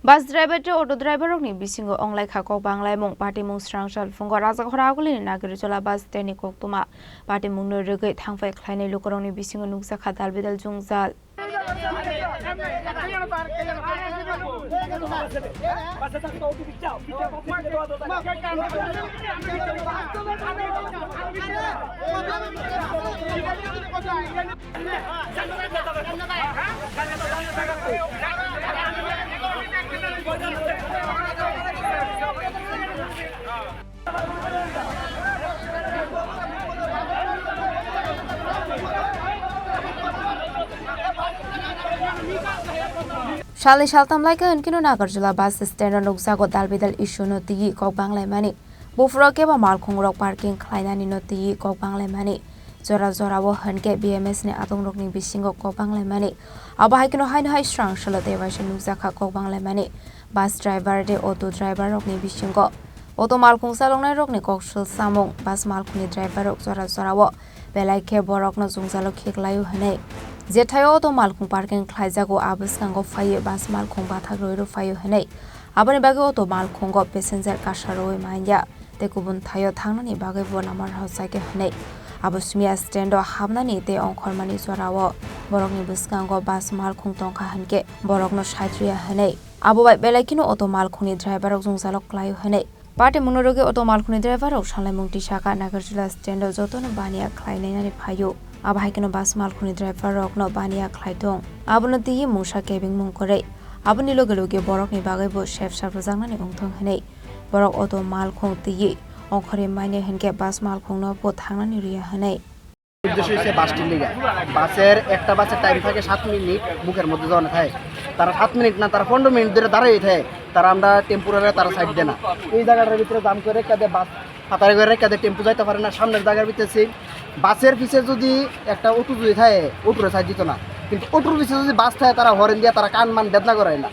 Bus driver to auto driver Rokni Bisingo Wnglaikha Kokbanglaimung Patimung Srangsal Phungo Rajakhor Aguli Nagerjala bus Chini Koktwma Patimung Rwgwi Thangphai Khlainai Lukurok Bisingo Nukjakha Dalbidal Jungjal Shali Shaltamlaika and Kino Nagerjala bus stand on Nukjakha Dalbidal issue no tigi Kokbanglaimung Bufro keba Khorang parking Khlainai no tigi Kokbanglaimung Zora wo hanke BMS ne atong Rokni Bisingo Kokbanglaimung Abahikino hai Srangsal devasha Nukjakha Kokbanglaimung bus driver de auto driver Rokni Bisingo auto malkhung salongnai Rokni koksol samung bus malkhungni driver rok zora wo belaike borokno Jungjalo kheklayu hanai Jethayo auto malkhung parking khlaijago abaskango phaiye bus malkhung bathagroi phayo hanai abani bage auto malkhung go passenger kasharoi manya tekubun thayo thangnani bage bo namar hausake hanai abusmiya stand habnani te ongkhormani zorawo borokni buskango bus malkhung tongkha hanke borokno saitriya hanai abubai belaikino auto malkhungni driver rok Jungjalo klayu hanai Patimung Rwgwi auto malkhungni driver rok Khlainai tisaka Nagerjala stand jotono bania Khlainai nani phayo Abahikino bus malkhungni driver rok no bania Khlaitong abono tihi musa kebing mung kore aboni loge borokni bagai bo chef sarjangnani ongthong hanai borok auto malkhung tihi ongkhore maine henke bus malkhung no bo thangnani riya hanai উদ্দেশ্য হচ্ছে বাসটির লিগা বাসের একটা বাসের time থাকে 7 minute বুকের মধ্যে যাওয়া থাকে তারা 7 মিনিট না তারা 15 মিনিট ধরে দাঁড়াই থাকে তারা আমরা টেম্পোরারি তারা সাইড দেয় না এই জায়গাটার ভিতরে দাম করে কাদের বাস হাতারে করে কাদের টেম্পো যাইতে পারে না সামনের জায়গার ভিতরে বাসের পিছে যদি একটা অটো যদি থাকে অটোরে সাইড দিত না কিন্তু অটোর পিছে যদি বাস থাকে তারা হরেন দিয়ে তারা কান মান বেদনা করায় না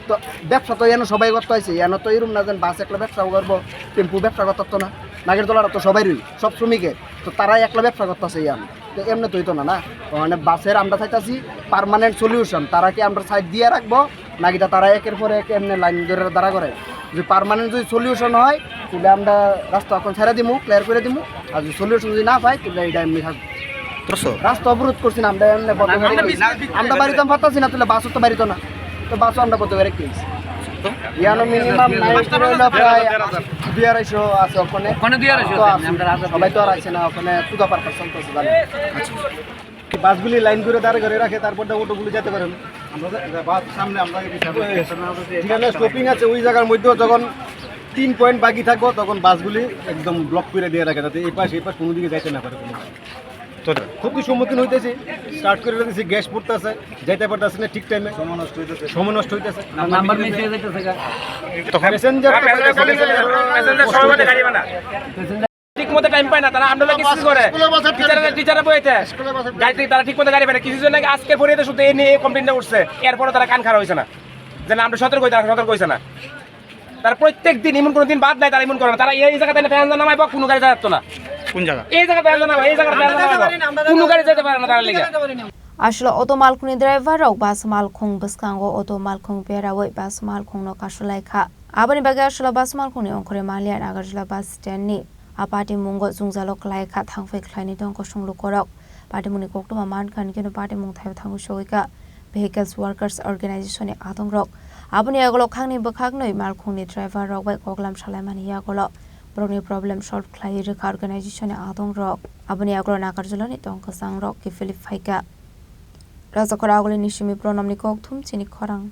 তো ব্যবসা তো এনে সবাই করতে হয়েছে এনে তো এরকম না যেন বাস একলা ব্যবসা করবো টেম্পো ব্যবসা করতে না নাগেরজলাটা তো সবাইরই সব শ্রমিকের তো তারা একলা ব্যবসা করতেছে আমি তো এমনি তো হইতো না না মানে বাসের আমরা চাইতেছি পার্মানেন্ট সলিউশন তারা কি আমরা সাইড দিয়ে রাখবো নাকি তারা একের পরে এক এমনি লাইন ধরে দাঁড়া করে যদি পার্মানেন্ট যদি সলিউশন হয় তাহলে আমরা রাস্তা এখন ছেড়ে দিমু ক্লিয়ার করে দিমু আর যদি সলিউশন যদি না পাই তাহলে এটা এমনি থাকবো রাস্তা অবরোধ করছি না আমরা এমনি আমরা বাড়িতে পারতাছি না তাহলে বাসও তো বাড়িতো না তো বাসও আমরা বলতে পারি কি ইয়ানো মিনিমাম 9 প্রায় 250 আছে ওখানে সবাই তো আর আছে না ওখানে পূজা পারপাস চলতেছে জানেন বাসগুলি লাইন করে দাঁড় করে রাখে তারপর অটোগুলি যেতে পারেন বাস সামনে আমরা যেখানে স্টপিং আছে ওই জায়গার মধ্যে যখন 3 পয়েন্ট বাকি থাকবো তখন বাসগুলি একদম ব্লক করে দিয়ে রাখে যাতে এই পাশ কোনো দিকে যাইতে না পারে খুবই সম্মুখীন হইতেছি স্টার্ট করে দিয়েছি গ্যাস পড়তেছে যাইতে পারতেছে না ঠিক টাইমে সময় নষ্ট হইতেছে নাম্বার মিস হয়ে যাইতেছে প্যাসেঞ্জার ঠিকমতো টাইম পায় না তারা আমরা কি করে টিচাররা বইতে গাড়ি তারা ঠিকমতো গাড়ি পায় না কিছু জন আজকে পরিতে শুধু এই নিয়ে কমপ্লেইনটা উঠছে এরপরে তারা কান খারাপ হয়েছে না যেন আমরা সতর্ক হইছে না তার প্রত্যেক দিন এমন কোনো দিন বাদ নাই তারা এমন করে না তারা এই জায়গাতে ফ্যান নামায় বা কোনো গাড়ি যাচ্ছে না কোন জায়গা এই জায়গা ফ্যান নামায় এই জায়গা ফ্যান নামায় কোনো গাড়ি যেতে পারে না তারা লেগে Ashlo auto malkhungni driver rok bus malkhung buskango auto malkhung perawoi bus malkhung no Wnglaikha abani bage ashlo bus malkhungni ongkhore malia Nagerjala bus stand ni Patimung Jungjalo Wnglaikha Thangphai Khlainai Tong kosong Lukurok Patimungni Koktwma mankhan kino Patimung thayo thangu shoika vehicles workers organization ni atong rok abani agolo khangni bokhagnoi malkhungni driver rok bai koklam salaimani agolo Broni problem solve khlai rekha organization ni atong rok abani agolo Nagerjala ni Tong kosong rok ki Philip Phaika Rajakhor Aguli nishimi pronomni Koktwma Chini Khorang